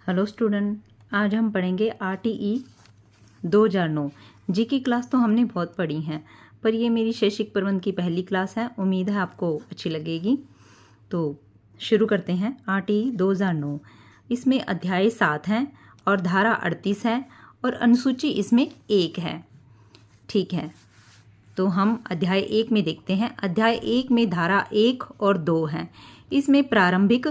Hello student, आज हम पढ़ेंगे RTE 2009। जी की क्लास तो हमने बहुत पढ़ी हैं, पर ये मेरी शैक्षिक प्रबंध की पहली क्लास है। उम्मीद है आपको अच्छी लगेगी। तो शुरू करते हैं। RTE 2009 इसमें अध्याय 7 हैं और धारा 38 है और अनुसूची इसमें 1 है। ठीक है, तो हम अध्याय 1 में देखते हैं। अध्याय 1 में धारा 1 और 2 हैं। इसमें प्रारंभिक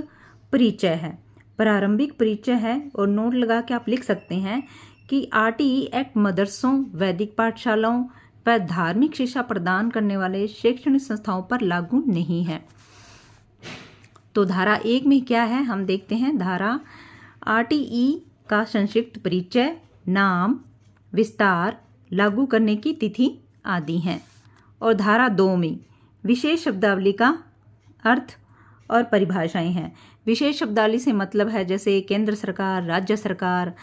परिचय है। प्रारंभिक परिचय है और नोट लगा के आप लिख सकते हैं कि RTE एक्ट मदरसों, वैदिक पाठशालाओं व धार्मिक शिक्षा प्रदान करने वाले शैक्षणिक संस्थाओं पर लागू नहीं है। तो धारा 1 में क्या है हम देखते हैं। धारा RTE का संक्षिप्त परिचय, नाम, विस्तार, लागू करने की तिथि आदि हैं। और धारा 2 में विशेष शब्दावली का अर्थ और परिभाषाएं हैं। विशेष शब्दावली से मतलब है जैसे केंद्र सरकार, राज्य सरकार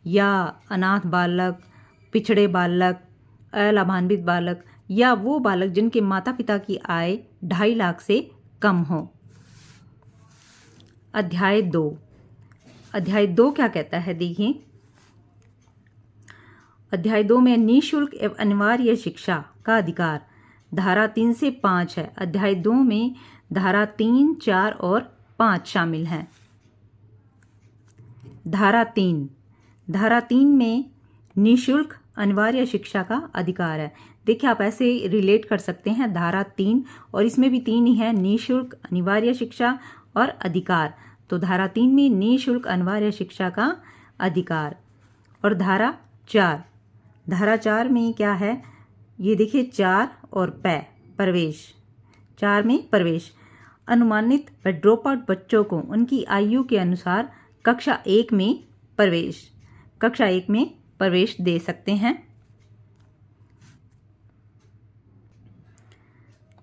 या अनाथ बालक, पिछड़े बालक, अलाभान्वित बालक या वो बालक जिनके माता पिता की आय 2.5 लाख से कम हो। अध्याय 2। अध्याय 2 क्या कहता है देखिए। अध्याय 2 में निःशुल्क एवं अनिवार्य शिक्षा का अधिकार धारा 3 से 5 है। अध्याय 2 में धारा 3, 4 और 5 शामिल हैं। धारा 3 में निःशुल्क अनिवार्य शिक्षा का अधिकार है। देखिए आप ऐसे रिलेट कर सकते हैं धारा 3 और इसमें भी 3 ही है, निःशुल्क, अनिवार्य शिक्षा और अधिकार। तो धारा 3 में निःशुल्क अनिवार्य शिक्षा का अधिकार। और धारा 4 में क्या है ये देखिए, 4 और प्रवेश। 4 में प्रवेश, अनुमानित व ड्रॉप आउट बच्चों को उनकी आयु के अनुसार कक्षा 1 में प्रवेश दे सकते हैं।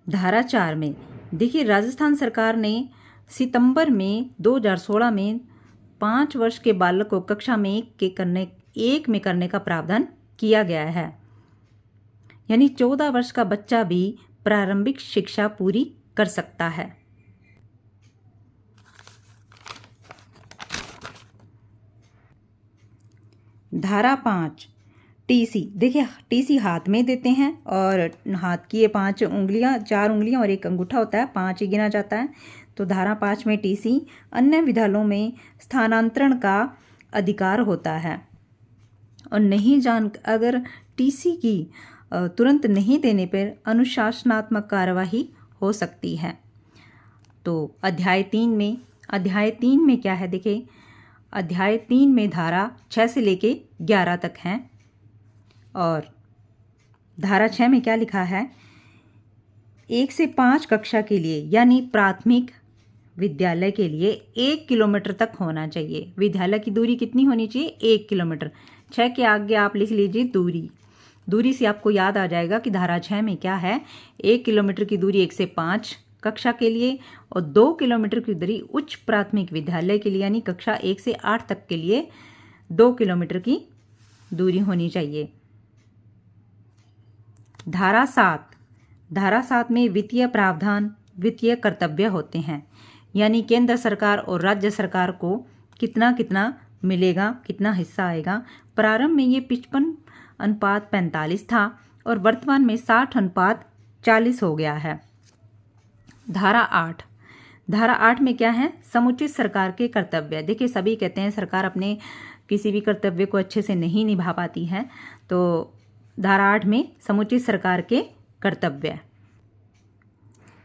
धारा 4 में देखिए, राजस्थान सरकार ने सितंबर में 2016 में 5 वर्ष के बालक को कक्षा में 1 में करने का प्रावधान किया गया है। यानी 14 वर्ष का बच्चा भी प्रारंभिक शिक्षा पूरी कर सकता है। धारा 5 TC। देखिए TC हाथ में देते हैं और हाथ की ये 4 उंगलियां और एक अंगूठा होता है, 5 ही गिना जाता है। तो धारा 5 में TC अन्य विद्यालयों में स्थानांतरण का अधिकार होता है और अगर TC की तुरंत नहीं देने पर अनुशासनात्मक कार्यवाही हो सकती है। तो अध्याय 3 में क्या है देखिए। अध्याय 3 में धारा 6 से लेके 11 तक हैं। और धारा 6 में क्या लिखा है, 1 से 5 कक्षा के लिए यानी प्राथमिक विद्यालय के लिए 1 किलोमीटर तक होना चाहिए। विद्यालय की दूरी कितनी होनी चाहिए, 1 किलोमीटर। 6 के आगे आप लिख लीजिए दूरी से आपको याद आ जाएगा कि धारा 6 में क्या है। 1 किलोमीटर की दूरी 1 से 5 कक्षा के लिए और 2 किलोमीटर की दूरी उच्च प्राथमिक विद्यालय के लिए यानी कक्षा 1 से 8 तक के लिए 2 किलोमीटर की दूरी होनी चाहिए। धारा 7 में वित्तीय प्रावधान, वित्तीय कर्तव्य होते हैं। यानी केंद्र सरकार और राज्य सरकार को कितना मिलेगा, कितना हिस्सा आएगा। प्रारंभ में ये 55:45 था और वर्तमान में 60:40 हो गया है। धारा 8 में क्या है, समुचित सरकार के कर्तव्य। देखिए सभी कहते हैं सरकार अपने किसी भी कर्तव्य को अच्छे से नहीं निभा पाती है। तो धारा 8 में समुचित सरकार के कर्तव्य।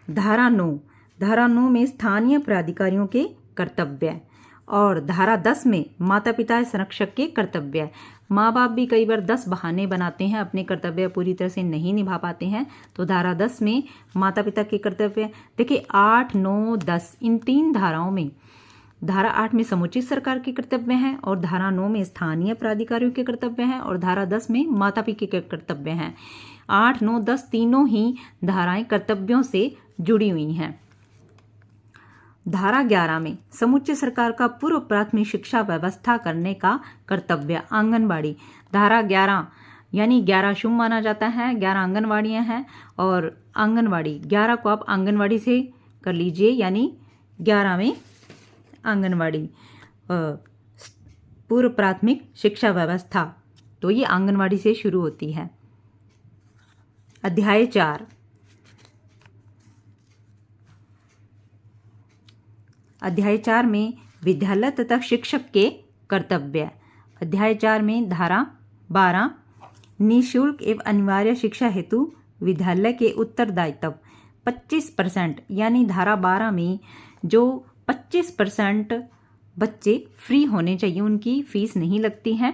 धारा 9 में स्थानीय प्राधिकारियों के कर्तव्य। और धारा 10 में माता पिता संरक्षक के कर्तव्य। माँ बाप भी कई बार 10 बहाने बनाते हैं, अपने कर्तव्य पूरी तरह से नहीं निभा पाते हैं। तो धारा 10 में माता पिता के कर्तव्य। देखिए 8, 9, 10 इन 3 धाराओं में धारा 8 में समुचित सरकार के कर्तव्य हैं और धारा 9 में स्थानीय प्राधिकारियों के कर्तव्य हैं और धारा 10 में माता पिता के कर्तव्य हैं। 8, 9, 10 तीनों ही धाराएं कर्तव्यों से जुड़ी हुई हैं। धारा 11 में समुचित सरकार का पूर्व प्राथमिक शिक्षा व्यवस्था करने का कर्तव्य, आंगनबाड़ी। धारा 11 यानी 11 शुभ माना जाता है, 11 आंगनबाड़ियाँ हैं और आंगनबाड़ी 11 को आप आंगनबाड़ी से कर लीजिए, यानी 11 में आंगनबाड़ी पूर्व प्राथमिक शिक्षा व्यवस्था, तो ये आंगनवाड़ी से शुरू होती है। अध्याय 4। अध्याय 4 में विद्यालय तथा शिक्षक के कर्तव्य। अध्याय 4 में धारा 12 निःशुल्क एवं अनिवार्य शिक्षा हेतु विद्यालय के उत्तरदायित्व 25%, यानी धारा 12 में जो 25% बच्चे फ्री होने चाहिए, उनकी फीस नहीं लगती है।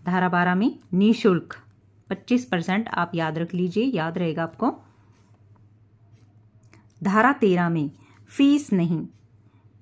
धारा 12 में निःशुल्क 25%, आप याद रख लीजिए, याद रहेगा आपको। धारा 13 में फीस नहीं,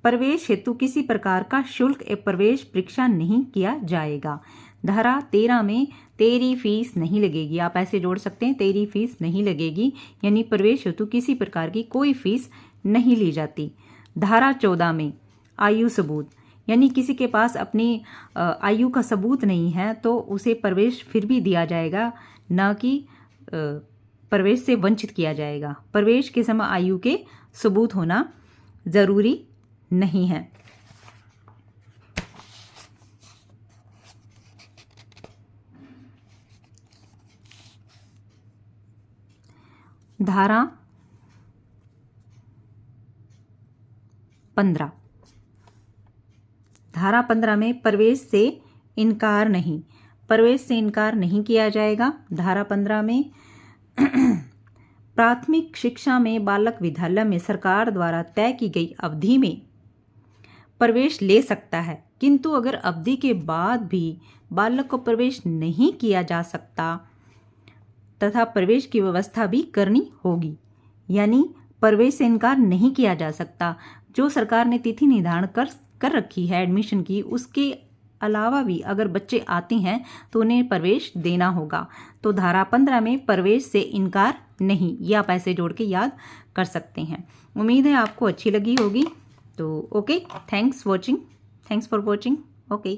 प्रवेश हेतु किसी प्रकार का शुल्क एवं प्रवेश परीक्षा नहीं किया जाएगा। धारा 13 में तेरी फीस नहीं लगेगी, आप ऐसे जोड़ सकते हैं, तेरी फीस नहीं लगेगी, यानी प्रवेश हेतु किसी प्रकार की कोई फीस नहीं ली जाती। धारा 14 में आयु सबूत, यानी किसी के पास अपनी आयु का सबूत नहीं है तो उसे प्रवेश फिर भी दिया जाएगा, न कि प्रवेश से वंचित किया जाएगा। प्रवेश के समय आयु के सबूत होना जरूरी नहीं है। धारा 15। धारा 15 में प्रवेश से इनकार नहीं, प्रवेश से इनकार नहीं किया जाएगा। धारा 15 में प्राथमिक शिक्षा में बालक विद्यालय में सरकार द्वारा तय की गई अवधि में प्रवेश ले सकता है, किंतु अगर अवधि के बाद भी बालक को प्रवेश नहीं किया जा सकता तथा प्रवेश की व्यवस्था भी करनी होगी, यानी प्रवेश से इनकार नहीं किया जा सकता। जो सरकार ने तिथि निर्धारण कर रखी है एडमिशन की, उसके अलावा भी अगर बच्चे आते हैं तो उन्हें प्रवेश देना होगा। तो धारा 15 में प्रवेश से इनकार नहीं, ये आप ऐसे जोड़ के याद कर सकते हैं। उम्मीद है आपको अच्छी लगी होगी। तो okay, thanks for watching. Okay.